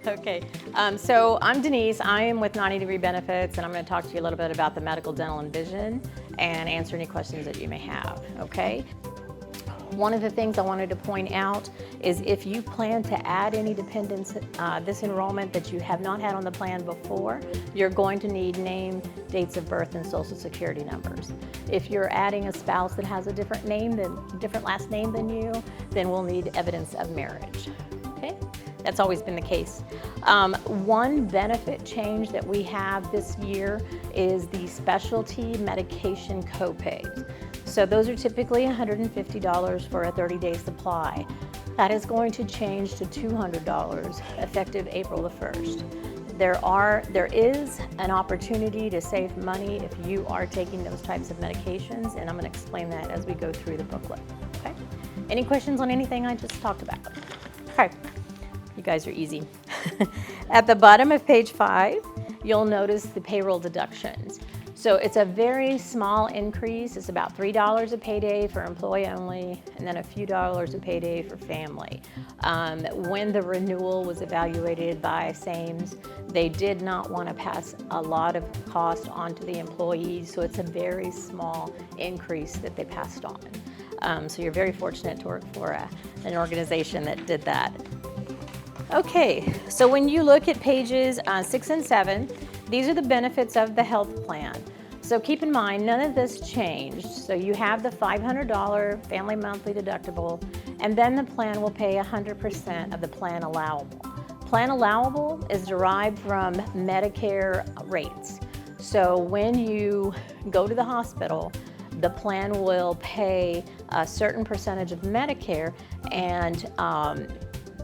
Okay, so I'm Denise. I am with 90 Degree Benefits, and I'm going to talk to you a little bit about the medical, dental, and vision and answer any questions that you may have, okay? One of the things I wanted to point out is if you plan to add any dependents this enrollment that you have not had on the plan before, you're going to need name, dates of birth, and social security numbers. If you're adding a spouse that has a different last name than you, then we'll need evidence of marriage, okay? That's always been the case. One benefit change that we have this year is the specialty medication copays. So those are typically $150 for a 30-day supply. That is going to change to $200 effective April the 1st. There is an opportunity to save money if you are taking those types of medications, and I'm going to explain that as we go through the booklet. Okay? Any questions on anything I just talked about? Okay. You guys are easy. At the bottom of page 5, you'll notice the payroll deductions. So it's a very small increase. It's about $3 a payday for employee only, and then a few dollars a payday for family. When the renewal was evaluated by SAMES, they did not want to pass a lot of cost on to the employees, so it's a very small increase that they passed on. So you're very fortunate to work for an organization that did that. Okay, so when you look at pages 6 and 7, these are the benefits of the health plan. So keep in mind, none of this changed. So you have the $500 family monthly deductible, and then the plan will pay 100% of the plan allowable. Plan allowable is derived from Medicare rates. So when you go to the hospital, the plan will pay a certain percentage of Medicare and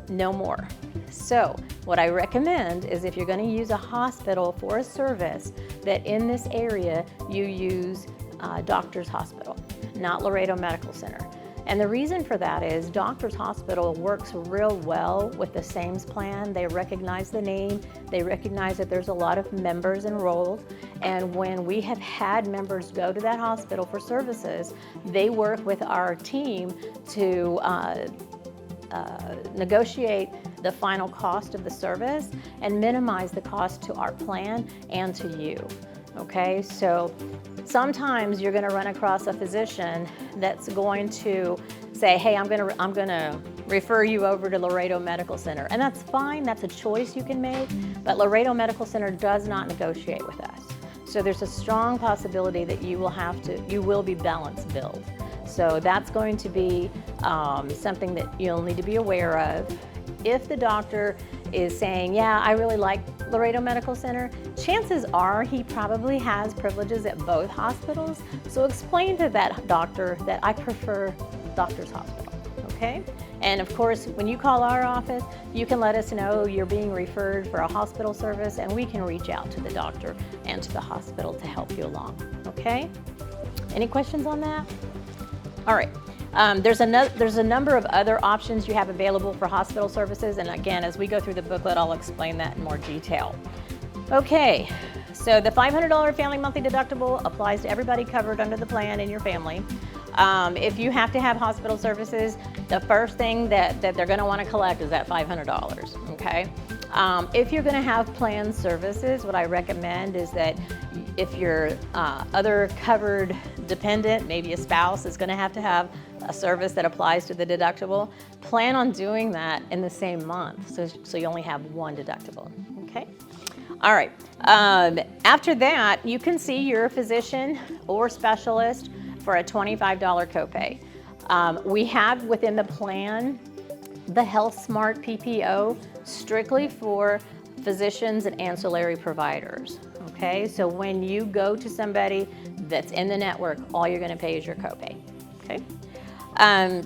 no more. So what I recommend is if you're going to use a hospital for a service, that in this area you use Doctors Hospital, not Laredo Medical Center. And the reason for that is Doctors Hospital works real well with the SAMES plan. They recognize the name, they recognize that there's a lot of members enrolled, and when we have had members go to that hospital for services, they work with our team to negotiate the final cost of the service and minimize the cost to our plan and to you. Okay, so sometimes you're going to run across a physician that's going to say, hey, I'm going to refer you over to Laredo Medical Center, and that's fine. That's a choice you can make, but Laredo Medical Center does not negotiate with us. So there's a strong possibility that you will be balance billed. So that's going to be something that you'll need to be aware of. If the doctor is saying, yeah, I really like Laredo Medical Center, chances are he probably has privileges at both hospitals. So explain to that doctor that I prefer Doctors Hospital, okay? And of course, when you call our office, you can let us know you're being referred for a hospital service, and we can reach out to the doctor and to the hospital to help you along, okay? Any questions on that? All right, there's a number of other options you have available for hospital services, and again, as we go through the booklet, I'll explain that in more detail. Okay, so the $500 family monthly deductible applies to everybody covered under the plan in your family. If you have to have hospital services, the first thing that they're going to want to collect is that $500, okay? If you're going to have planned services, what I recommend is that if your other covered dependent, maybe a spouse, is going to have a service that applies to the deductible, plan on doing that in the same month, so you only have one deductible, okay? All right, after that, you can see your physician or specialist for a $25 copay. We have within the plan the Health Smart PPO strictly for physicians and ancillary providers. Okay, so when you go to somebody that's in the network, all you're going to pay is your copay. Okay,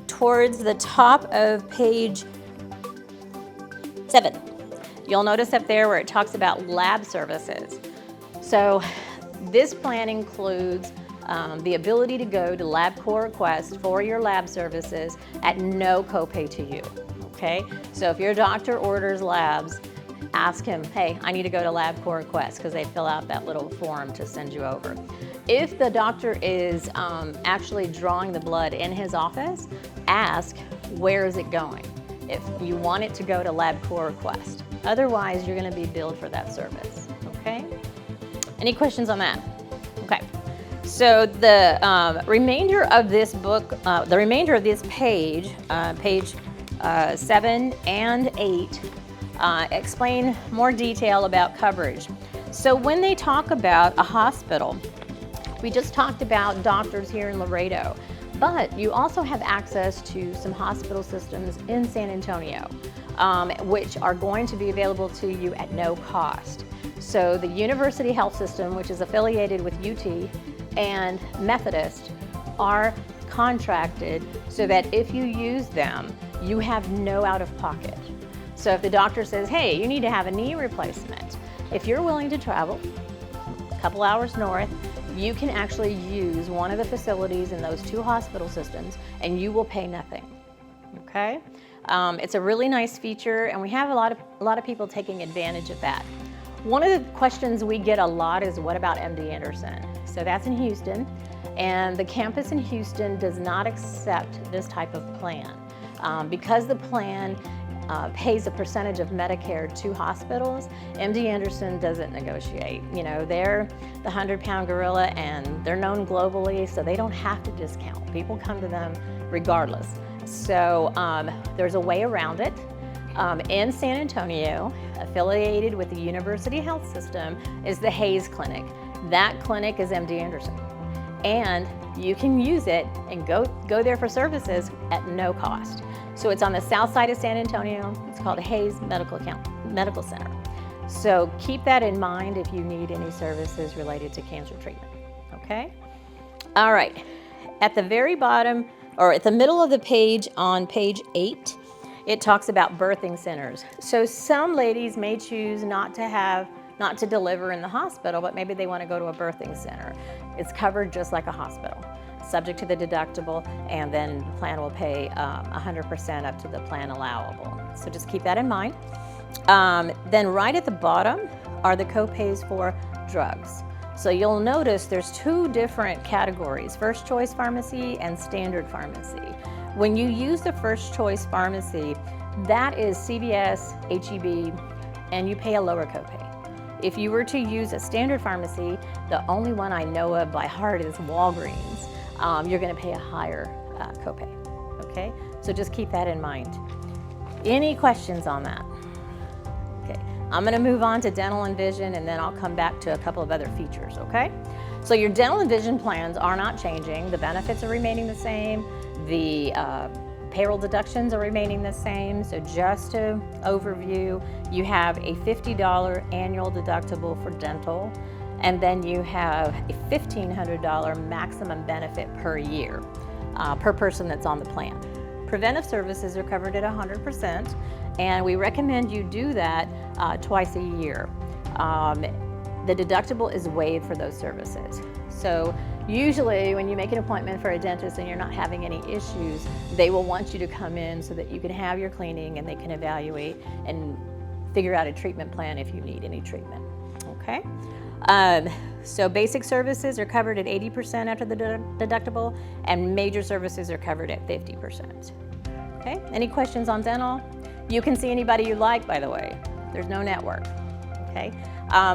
towards the top of page 7, you'll notice up there where it talks about lab services. So this plan includes the ability to go to LabCorp Request for your lab services at no copay to you. Okay, so if your doctor orders labs, ask him, hey, I need to go to LabCorp Request, because they fill out that little form to send you over. If the doctor is actually drawing the blood in his office, ask, where is it going? If you want it to go to LabCorp Request, Otherwise, you're going to be billed for that service, okay? Any questions on that? Okay. So the remainder of this book, the remainder of this page, page 7 and 8, explain more detail about coverage. So when they talk about a hospital, we just talked about doctors here in Laredo, but you also have access to some hospital systems in San Antonio, which are going to be available to you at no cost. So the University Health System, which is affiliated with UT, and Methodist are contracted so that if you use them, you have no out-of-pocket. So if the doctor says, hey, you need to have a knee replacement, if you're willing to travel a couple hours north, you can actually use one of the facilities in those 2 hospital systems and you will pay nothing, okay? It's a really nice feature and we have a lot of people taking advantage of that. One of the questions we get a lot is, what about MD Anderson? So that's in Houston, and the campus in Houston does not accept this type of plan. Because the plan pays a percentage of Medicare to hospitals, MD Anderson doesn't negotiate. You know, they're the 100-pound gorilla and they're known globally, so they don't have to discount. People come to them regardless. So there's a way around it. In San Antonio, affiliated with the University Health System, is the Hayes Clinic. That clinic is MD Anderson. And you can use it and go there for services at no cost. So it's on the south side of San Antonio. It's called Hayes Medical Center. So keep that in mind if you need any services related to cancer treatment, okay? All right, at the very bottom, or at the middle of the page on page 8, it talks about birthing centers. So some ladies may choose not to deliver in the hospital, but maybe they want to go to a birthing center. It's covered just like a hospital, subject to the deductible, and then the plan will pay 100% up to the plan allowable. So just keep that in mind. Then right at the bottom are the copays for drugs. So you'll notice there's 2 different categories, first choice pharmacy and standard pharmacy. When you use the first choice pharmacy, that is CVS, HEB, and you pay a lower copay. If you were to use a standard pharmacy, the only one I know of by heart is Walgreens, you're gonna pay a higher copay, okay? So just keep that in mind. Any questions on that? Okay, I'm gonna move on to dental and vision and then I'll come back to a couple of other features, okay? So your dental and vision plans are not changing. The benefits are remaining the same. The payroll deductions are remaining the same. So just to overview, you have a $50 annual deductible for dental, and then you have a $1,500 maximum benefit per year, per person that's on the plan. Preventive services are covered at 100%, and we recommend you do that twice a year. The deductible is waived for those services. So usually when you make an appointment for a dentist and you're not having any issues, they will want you to come in so that you can have your cleaning and they can evaluate and figure out a treatment plan if you need any treatment, okay? So basic services are covered at 80% after the deductible, and major services are covered at 50%. Okay, any questions on dental? You can see anybody you like, by the way. There's no network, okay?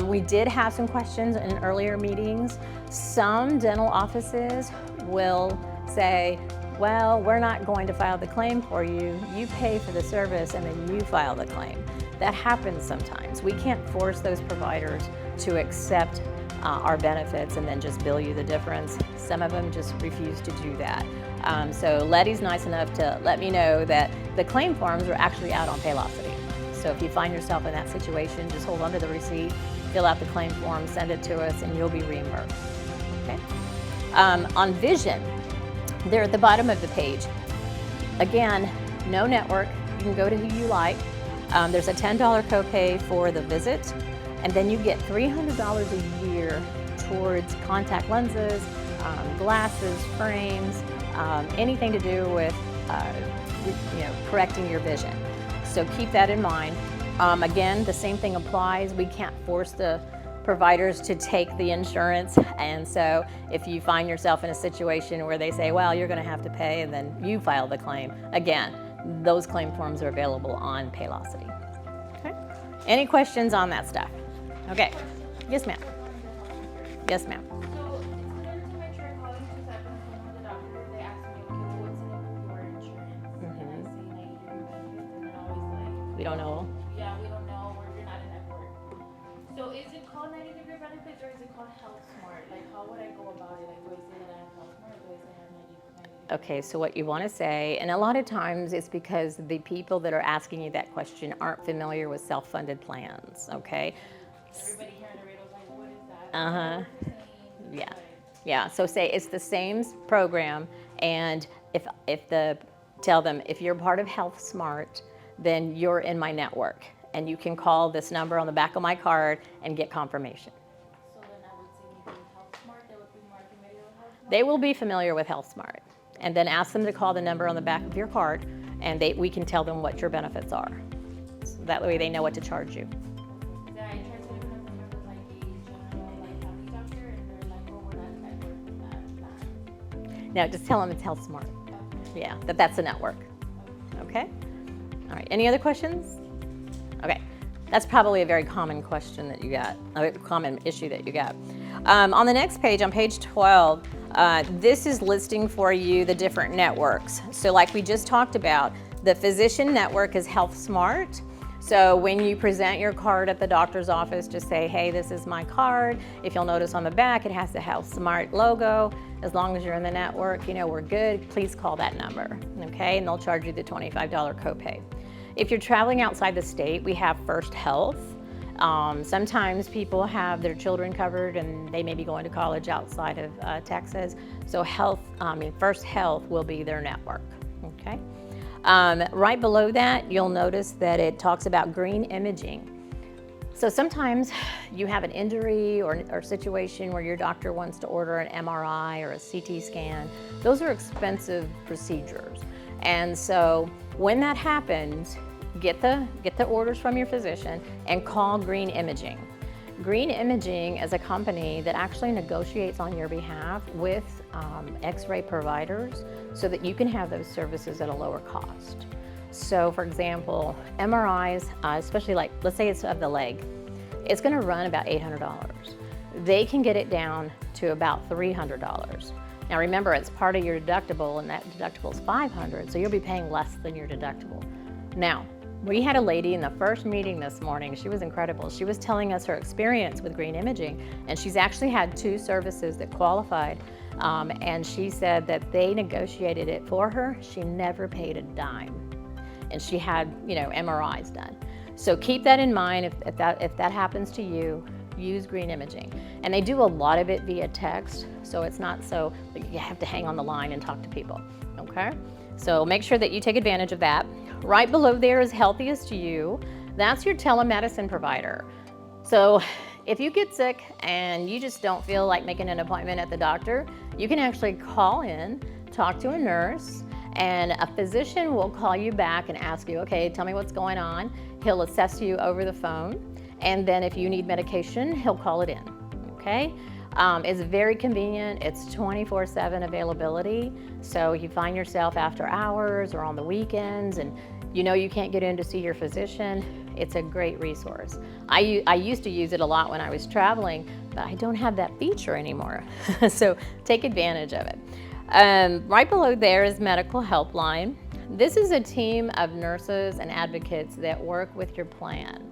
We did have some questions in earlier meetings. Some dental offices will say, well, we're not going to file the claim for you. You pay for the service and then you file the claim. That happens sometimes. We can't force those providers to accept our benefits and then just bill you the difference. Some of them just refuse to do that. So Letty's nice enough to let me know that the claim forms are actually out on Paylocity. So if you find yourself in that situation, just hold onto the receipt, fill out the claim form, send it to us, and you'll be reimbursed. Okay? On vision, they're at the bottom of the page. Again, no network. You can go to who you like. There's a $10 copay for the visit, and then you get $300 a year towards contact lenses, glasses, frames, anything to do with correcting your vision. So keep that in mind. Again, the same thing applies. We can't force the providers to take the insurance, and so if you find yourself in a situation where they say, well, you're going to have to pay, and then you file the claim, again, those claim forms are available on Paylocity. Okay. Any questions on that stuff? Okay. Yes, ma'am. Yes, ma'am. So every time I try calling to set up an appointment with the doctor, they ask me, okay, well, what's the name of your insurance? And I say 90 Degree Benefits, and they're always like, We don't know. yeah, we don't know, or you're not in network. So is it called 90 Degree Benefits, or is it called Health Smart? Like, how would I go about it? Like, do I say that I have Health Smart, or do I say I have 90 Degree? Okay, so what you want to say, and a lot of times it's because the people that are asking you that question aren't familiar with self-funded plans, okay? Everybody here in the radio's like, what is that? Uh-huh. Saying, Yeah. but Yeah, so say it's the same program, and tell them if you're part of Health Smart, then you're in my network, and you can call this number on the back of my card and get confirmation. So then I would say maybe Health Smart, they would be more familiar with Health Smart. They will be familiar with Health Smart, and then ask them to call the number on the back of your card, and we can tell them what your benefits are. So that way they know what to charge you. Then I tried to open up with like a general like family doctor, and they're like, oh, we're not network with that plan. Now just tell them it's Health Smart. Okay. Yeah, that's a network. Okay? All right, any other questions? Okay, that's probably a very common question that you got, a common issue that you got. On the next page, on page 12, this is listing for you the different networks. So like we just talked about, the physician network is Health Smart. So when you present your card at the doctor's office, just say, hey, this is my card. If you'll notice on the back, it has the Health Smart logo. As long as you're in the network, you know, we're good. Please call that number, okay? And they'll charge you the $25 copay. If you're traveling outside the state, we have First Health. Sometimes people have their children covered and they may be going to college outside of Texas. So First Health will be their network, okay? Right below that, you'll notice that it talks about green imaging. So sometimes you have an injury or situation where your doctor wants to order an MRI or a CT scan. Those are expensive procedures. And so when that happens, get the orders from your physician and call Green Imaging. Green Imaging is a company that actually negotiates on your behalf with X-ray providers so that you can have those services at a lower cost. So for example, MRIs, especially like, let's say it's of the leg, it's gonna run about $800. They can get it down to about $300. Now remember, it's part of your deductible and that deductible is $500, so you'll be paying less than your deductible. Now, we had a lady in the first meeting this morning, she was incredible. She was telling us her experience with Green Imaging, and she's actually had 2 services that qualified, and she said that they negotiated it for her. She never paid a dime, and she had, you know, MRIs done. So keep that in mind if that happens to you. Use Green Imaging. And they do a lot of it via text, so it's not so that you have to hang on the line and talk to people, okay? So make sure that you take advantage of that. Right below there is Healthiest You. That's your telemedicine provider. So if you get sick and you just don't feel like making an appointment at the doctor, you can actually call in, talk to a nurse, and a physician will call you back and ask you, okay, tell me what's going on. He'll assess you over the phone. And then if you need medication, he'll call it in, okay? It's very convenient. It's 24/7 availability. So you find yourself after hours or on the weekends and you know you can't get in to see your physician, it's a great resource. I used to use it a lot when I was traveling, but I don't have that feature anymore. So take advantage of it. Right below there is Medical Helpline. This is a team of nurses and advocates that work with your plan.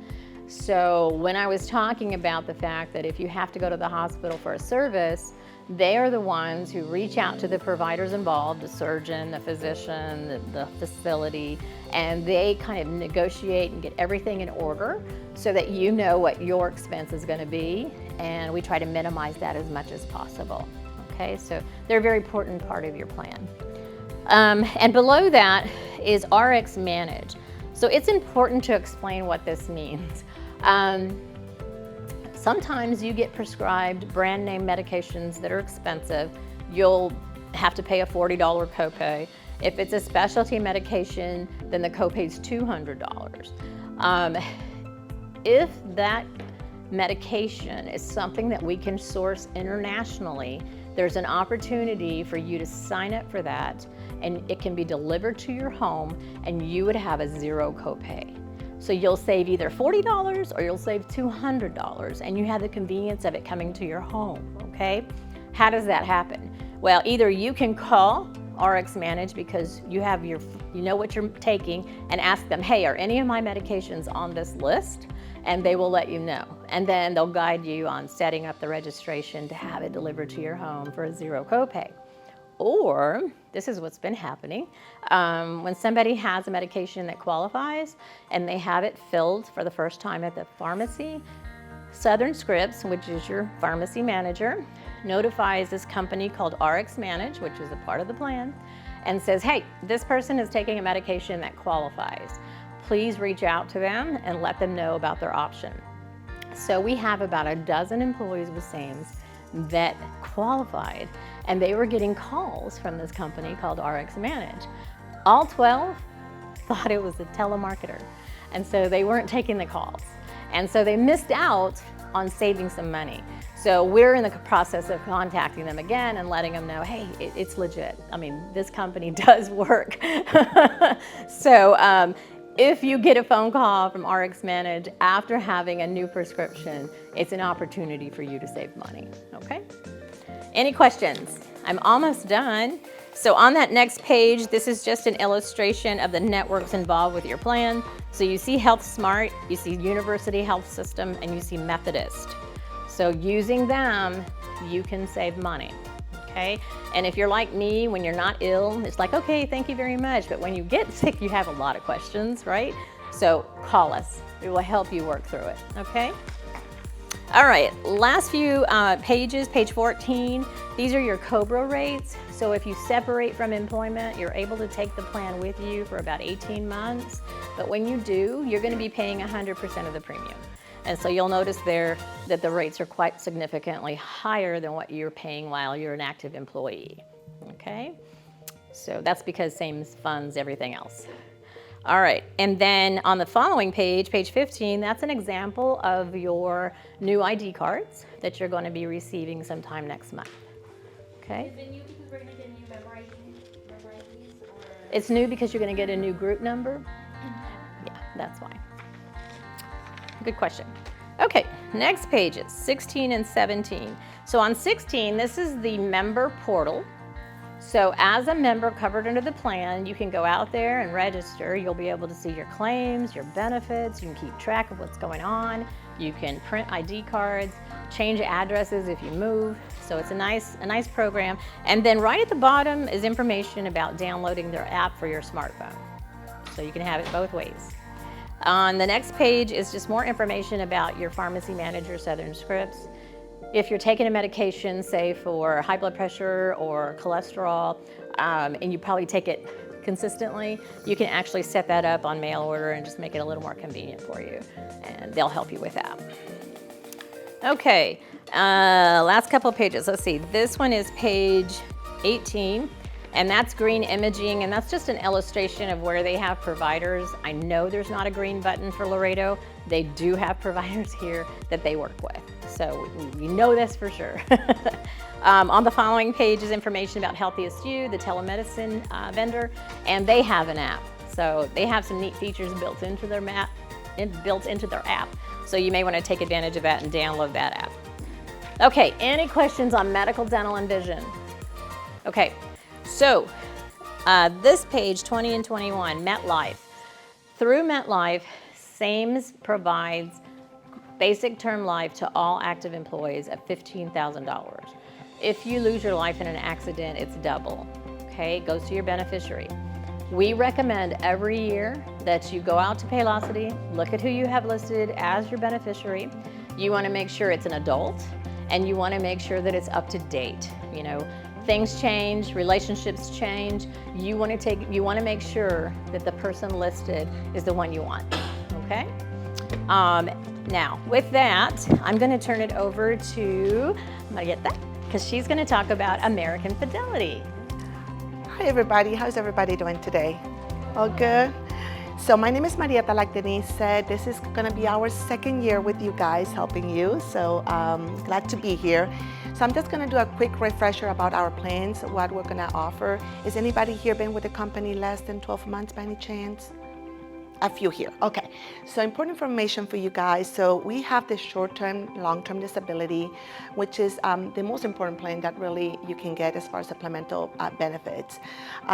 So when I was talking about the fact that if you have to go to the hospital for a service, they are the ones who reach out to the providers involved, the surgeon, the physician, the facility, and they kind of negotiate and get everything in order so that you know what your expense is going to be, and we try to minimize that as much as possible. Okay, so they're a very important part of your plan. And below that is RX Manage. So it's important to explain what this means. Sometimes you get prescribed brand name medications that are expensive. You'll have to pay a $40 copay. If it's a specialty medication, then the copay is $200. If that medication is something that we can source internationally, there's an opportunity for you to sign up for that, and it can be delivered to your home and you would have a 0 copay. So you'll save either $40 or you'll save $200, and you have the convenience of it coming to your home, okay? How does that happen? Well, either you can call RxManage because you know what you're taking, and ask them, hey, are any of my medications on this list? And they will let you know. And then they'll guide you on setting up the registration to have it delivered to your home for a zero copay. Or, this is what's been happening, when somebody has a medication that qualifies and they have it filled for the first time at the pharmacy, Southern Scripts, which is your pharmacy manager, notifies this company called RxManage, which is a part of the plan, and says, hey, this person is taking a medication that qualifies. Please reach out to them and let them know about their option. So we have about a dozen employees with SAMS that qualified, and they were getting calls from this company called RxManage. All 12 thought it was a telemarketer, and so they weren't taking the calls. And so they missed out on saving some money. So we're in the process of contacting them again and letting them know, hey, it's legit. I mean, this company does work. So if you get a phone call from RxManage after having a new prescription, it's an opportunity for you to save money, okay? Any questions? I'm almost done. So on that next page, this is just an illustration of the networks involved with your plan. So you see HealthSmart, you see University Health System, and you see Methodist. So using them, you can save money, okay? And if you're like me, when you're not ill, it's like, okay, thank you very much. But when you get sick, you have a lot of questions, right? So call us. We will help you work through it, okay? All right, last few pages, page 14. These are your COBRA rates. So if you separate from employment, you're able to take the plan with you for about 18 months. But when you do, you're gonna be paying 100% of the premium. And so you'll notice there that the rates are quite significantly higher than what you're paying while you're an active employee, okay? So that's because SAMS funds everything else. All right, and then on the following page, page 15, that's an example of your new ID cards that you're going to be receiving sometime next month, okay? Is it new because we're gonna get new member IDs, or? It's new because you're going to get a new group number? Yeah, that's why. Good question. Okay, next pages, 16 and 17. So on 16, this is the member portal. So as a member covered under the plan, you can go out there and register. You'll be able to see your claims, your benefits. You can keep track of what's going on. You can print ID cards, change addresses if you move. So it's a nice program. And then right at the bottom is information about downloading their app for your smartphone. So you can have it both ways. On the next page is just more information about your pharmacy manager, Southern Scripts. If you're taking a medication, say for high blood pressure or cholesterol, and you probably take it consistently, you can actually set that up on mail order and just make it a little more convenient for you. And they'll help you with that. Okay, last couple of pages. Let's see, this one is page 18. And that's Green Imaging, and that's just an illustration of where they have providers. I know there's not a green button for Laredo. They do have providers here that they work with. So we know this for sure. On the following page is information about Healthiest You, the telemedicine vendor, and they have an app. So they have some neat features built into their app. So you may want to take advantage of that and download that app. Okay, any questions on medical, dental, and vision? Okay. So this page 20 and 21, MetLife. Through MetLife, SAMS provides basic term life to all active employees at $15,000. If you lose your life in an accident, it's double, okay? It goes to your beneficiary. We recommend every year that you go out to Paylocity, look at who you have listed as your beneficiary. You want to make sure it's an adult, and you want to make sure that it's up to date. You know, things change, relationships change. You want to make sure that the person listed is the one you want, okay? Now, with that, I'm going to turn it over to Marietta, because she's going to talk about American Fidelity. Hi everybody, how's everybody doing today? All good? So my name is Marietta, like Denise said. This is gonna be our second year with you guys, helping you. So glad to be here. So I'm just gonna do a quick refresher about our plans, what we're gonna offer. Is anybody here been with the company less than 12 months by any chance? A few here. Okay. So important information for you guys. So we have the short-term, long-term disability, which is the most important plan that really you can get as far as supplemental benefits.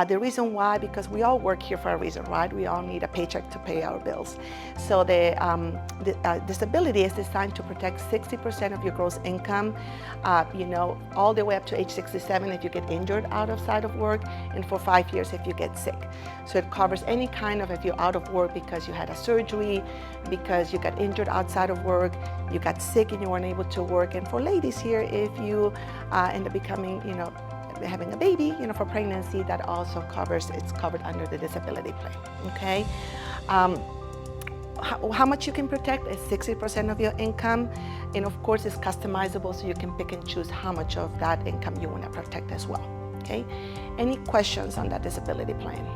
The reason why, because we all work here for a reason, right? We all need a paycheck to pay our bills. So the disability is designed to protect 60% of your gross income, all the way up to age 67 if you get injured outside of work, and for 5 years if you get sick. So it covers any kind of, if you're out of work because you had a surgery, because you got injured outside of work, you got sick and you weren't able to work. And for ladies here, if you end up becoming, having a baby, for pregnancy, that also it's covered under the disability plan, okay? How much you can protect is 60% of your income. And of course, it's customizable, so you can pick and choose how much of that income you want to protect as well, okay? Any questions on that disability plan?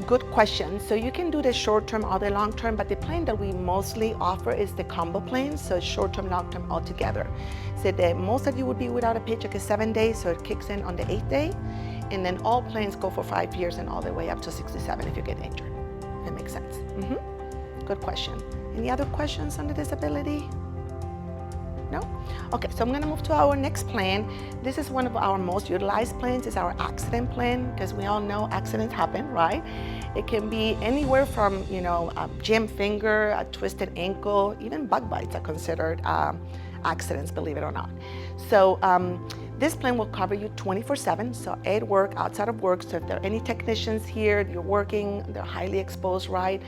Good question. So you can do the short-term or the long-term, but the plan that we mostly offer is the combo plan, so short-term, long-term all together. So the most that you would be without a paycheck is 7 days, so it kicks in on the 8th day, and then all plans go for 5 years and all the way up to 67 if you get injured. That makes sense. Good question. Any other questions on the disability? No? Okay, so I'm gonna move to our next plan. This is one of our most utilized plans. It's our accident plan, because we all know accidents happen, right? It can be anywhere from, a jammed finger, a twisted ankle, even bug bites are considered accidents, believe it or not. So this plan will cover you 24/7, so at work, outside of work. So if there are any technicians here, you're working, they're highly exposed, right?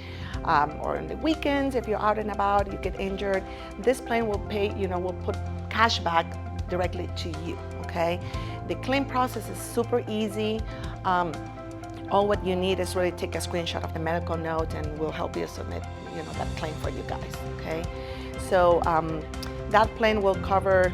Or on the weekends, if you're out and about, you get injured, this plan will pay, will put cash back directly to you, okay? The claim process is super easy. All what you need is really take a screenshot of the medical note and we'll help you submit, that claim for you guys, okay? So that plan will cover,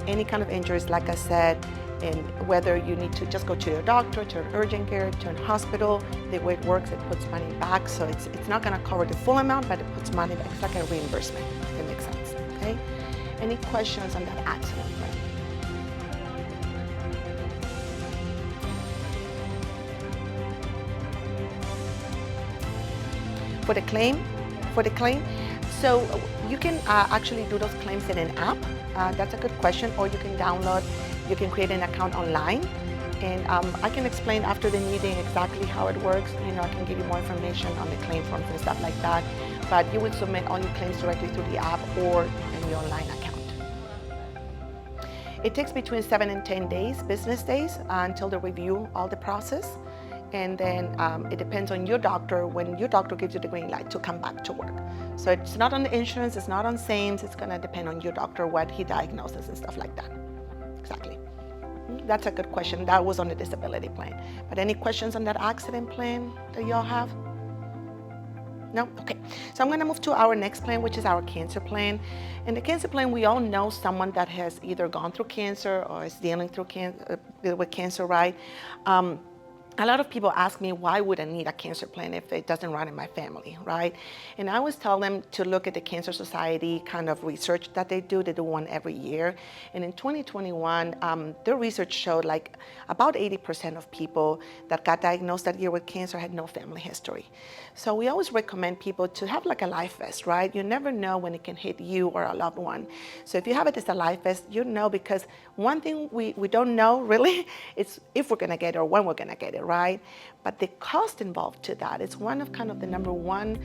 any kind of injuries, like I said, and whether you need to just go to your doctor, to an urgent care, to a hospital. The way it works, it puts money back, so it's not gonna cover the full amount, but it puts money back. It's like a reimbursement, if that makes sense, okay? Any questions on that accident plan? For the claim, so you can actually do those claims in an app. That's a good question, or you can download, you can create an account online. And I can explain after the meeting exactly how it works. I can give you more information on the claim forms and stuff like that. But you would submit all your claims directly through the app or in your online account. It takes between 7 and 10 days, business days, until they review all the process. And then it depends on your doctor when your doctor gives you the green light to come back to work. So it's not on the insurance, it's not on SAMES, it's gonna depend on your doctor, what he diagnoses and stuff like that. Exactly. That's a good question. That was on the disability plan. But any questions on that accident plan that y'all have? No? Okay. So I'm gonna move to our next plan, which is our cancer plan. In the cancer plan, we all know someone that has either gone through cancer or is dealing with cancer, right? A lot of people ask me, why would I need a cancer plan if it doesn't run in my family, right? And I always tell them to look at the Cancer Society kind of research that they do. They do one every year. And in 2021, their research showed like about 80% of people that got diagnosed that year with cancer had no family history. So we always recommend people to have like a life vest, right? You never know when it can hit you or a loved one. So if you have it as a life vest, you know, because one thing we don't know really is if we're gonna get it or when we're gonna get it, right? But the cost involved to that is one of kind of the number one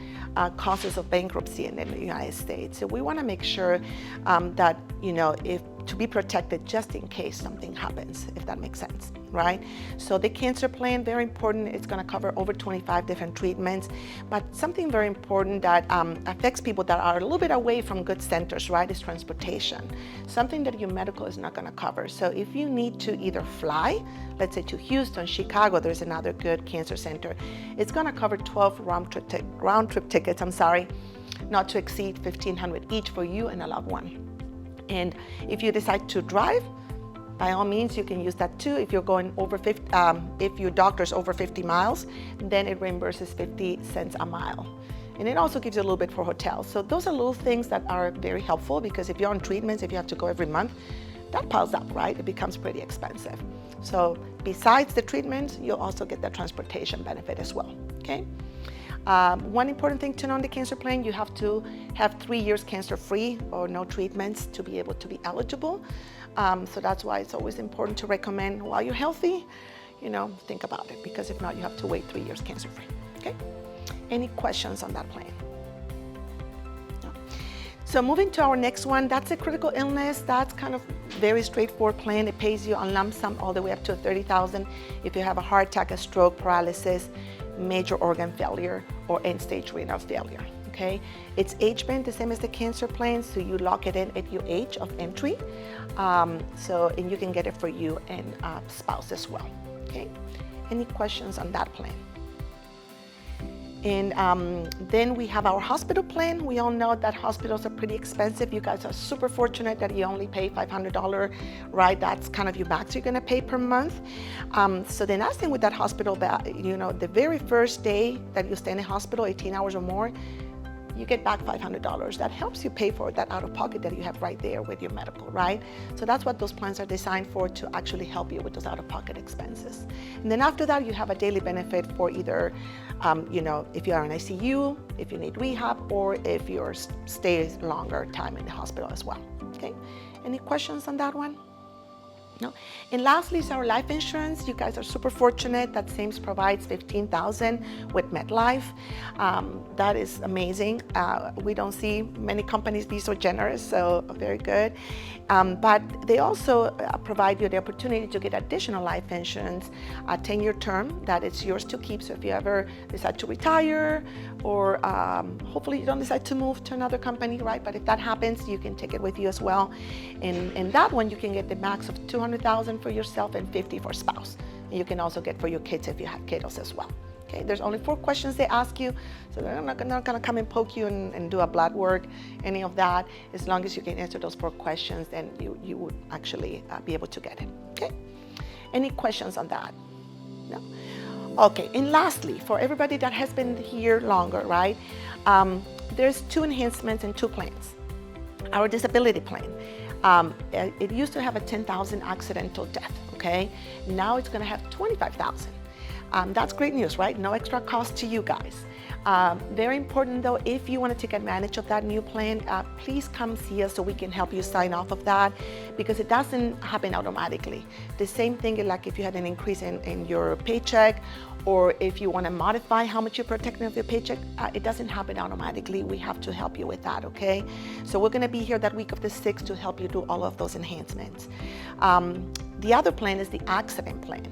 causes of bankruptcy in the United States. So we want to make sure that, you know, if to be protected just in case something happens, if that makes sense, right? So the cancer plan, very important. It's going to cover over 25 different treatments, but something very important that affects people that are a little bit away from good centers, right, is transportation. Something that your medical is not going to cover. So if you need to either fly, let's say to Houston, Chicago, there's another good cancer center, it's going to cover 12 round trip tickets, not to exceed $1,500 each for you and a loved one. And if you decide to drive, by all means, you can use that too. If you're going over 50, if your doctor's over 50 miles, then it reimburses 50 cents a mile. And it also gives you a little bit for hotels. So those are little things that are very helpful, because if you're on treatments, if you have to go every month, that piles up, right? It becomes pretty expensive. So besides the treatment, you'll also get the transportation benefit as well, okay? One important thing to know on the cancer plan, you have to have 3 years cancer-free or no treatments to be able to be eligible. So that's why it's always important to recommend while you're healthy, think about it, because if not, you have to wait 3 years cancer-free, okay? Any questions on that plan? No. So moving to our next one, that's a critical illness. That's kind of very straightforward plan. It pays you a lump sum all the way up to $30,000 if you have a heart attack, a stroke, paralysis, major organ failure, or end-stage renal failure, okay? It's age-band, the same as the cancer plan, so you lock it in at your age of entry. And you can get it for you and spouse as well, okay? Any questions on that plan? And then we have our hospital plan. We all know that hospitals are pretty expensive. You guys are super fortunate that you only pay $500, right? That's kind of your max you're gonna pay per month. So the nice thing with that hospital, the very first day that you stay in a hospital, 18 hours or more, you get back $500. That helps you pay for that out-of-pocket that you have right there with your medical, right? So that's what those plans are designed for, to actually help you with those out-of-pocket expenses. And then after that, you have a daily benefit for either, if you are in ICU, if you need rehab, or if you stay longer time in the hospital as well, okay? Any questions on that one? No. And lastly is our life insurance. You guys are super fortunate that SAMES provides $15,000 with MetLife. That is amazing. We don't see many companies be so generous, so very good. But they also provide you the opportunity to get additional life insurance, a 10-year term that it's yours to keep. So if you ever decide to retire, or hopefully you don't decide to move to another company, right? But if that happens, you can take it with you as well. And that one, you can get the max of $200,000 for yourself and $50,000 for spouse. And you can also get for your kids if you have kiddos as well. Okay, there's only 4 questions they ask you, so they're not gonna come and poke you and do a blood work, any of that. As long as you can answer those 4 questions, then you would actually be able to get it. Okay, any questions on that? No. Okay, and lastly, for everybody that has been here longer, right? There's 2 enhancements and 2 plans. Our disability plan. It used to have a $10,000 accidental death, okay? Now it's gonna have $25,000. That's great news, right? No extra cost to you guys. Very important though, if you wanna take advantage of that new plan, please come see us so we can help you sign off of that, because it doesn't happen automatically. The same thing like if you had an increase in your paycheck, or if you want to modify how much you're protecting of your paycheck, it doesn't happen automatically. We have to help you with that, okay? So we're gonna be here that week of the 6th to help you do all of those enhancements. The other plan is the accident plan.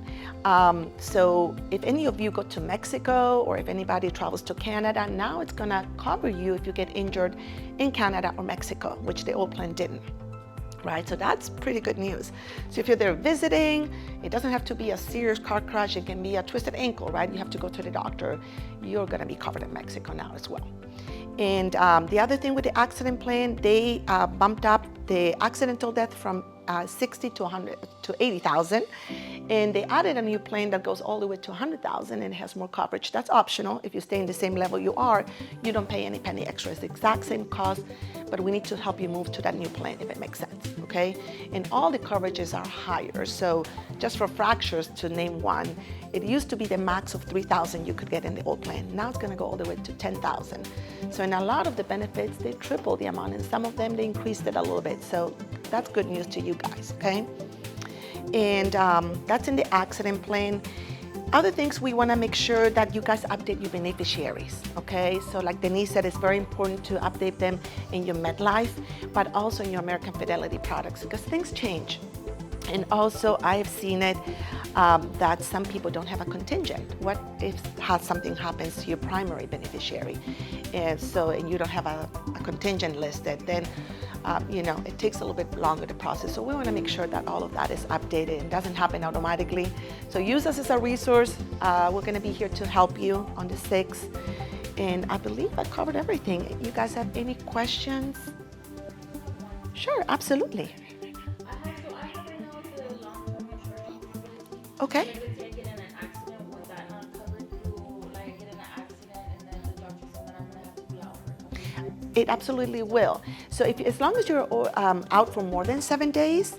So if any of you go to Mexico, or if anybody travels to Canada, now it's gonna cover you if you get injured in Canada or Mexico, which the old plan didn't. Right, so that's pretty good news. So if you're there visiting, it doesn't have to be a serious car crash. It can be a twisted ankle, right? You have to go to the doctor. You're gonna be covered in Mexico now as well. And the other thing with the accident plan, they bumped up the accidental death from 60 to 80,000, and they added a new plan that goes all the way to 100,000 and has more coverage. That's optional. If you stay in the same level you are, you don't pay any penny extra. It's the exact same cost, but we need to help you move to that new plan if it makes sense, okay? And all the coverages are higher. So just for fractures, to name one, it used to be the max of 3,000 you could get in the old plan. Now it's gonna go all the way to 10,000. So in a lot of the benefits, they triple the amount, and some of them, they increased it a little bit. So that's good news to you guys, okay? And that's in the accident plan. Other things, we wanna make sure that you guys update your beneficiaries, okay? So like Denise said, it's very important to update them in your MetLife, but also in your American Fidelity products, because things change. And also, I've seen it that some people don't have a contingent. What if something happens to your primary beneficiary? And you don't have a contingent listed, then it takes a little bit longer to process. So we want to make sure that all of that is updated and doesn't happen automatically. So use us as a resource. We're going to be here to help you on the 6th. And I believe I covered everything. You guys have any questions? Sure, absolutely. Okay. Like, let's say I get in an accident, was that not covered through, like I get in an accident and then the doctor said that I'm gonna have to be out for a couple of days? It absolutely will. So as long as you're out for more than 7 days,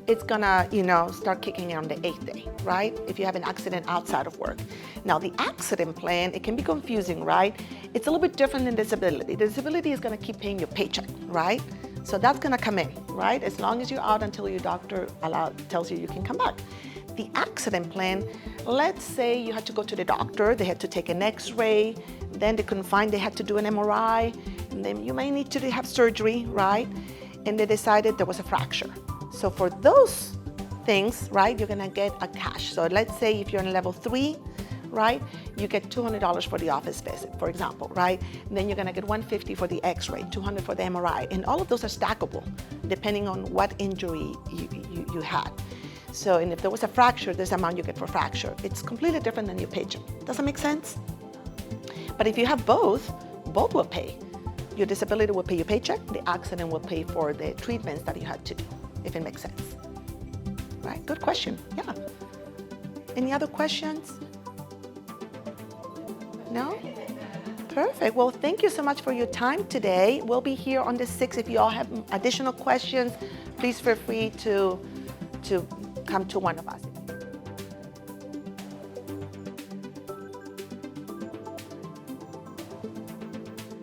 it's gonna, start kicking in on the 8th day, right? If you have an accident outside of work. Now, the accident plan, it can be confusing, right? It's a little bit different than disability. Disability is gonna keep paying your paycheck, right? So that's gonna come in, right? As long as you're out until your doctor tells you can come back. The accident plan, let's say you had to go to the doctor, they had to take an x-ray, then they couldn't find, they had to do an MRI, and then you may need to have surgery, right? And they decided there was a fracture. So for those things, right, you're gonna get a cash. So let's say if you're in level 3, right, you get $200 for the office visit, for example, right? And then you're gonna get $150 for the x-ray, $200 for the MRI, and all of those are stackable depending on what injury you had. So, and if there was a fracture, this amount you get for fracture. It's completely different than your paycheck. Does that make sense? But if you have both will pay. Your disability will pay your paycheck, the accident will pay for the treatments that you had to do, if it makes sense. Right, good question, yeah. Any other questions? No? Perfect, well, thank you so much for your time today. We'll be here on the 6th. If you all have additional questions, please feel free to come to one of us.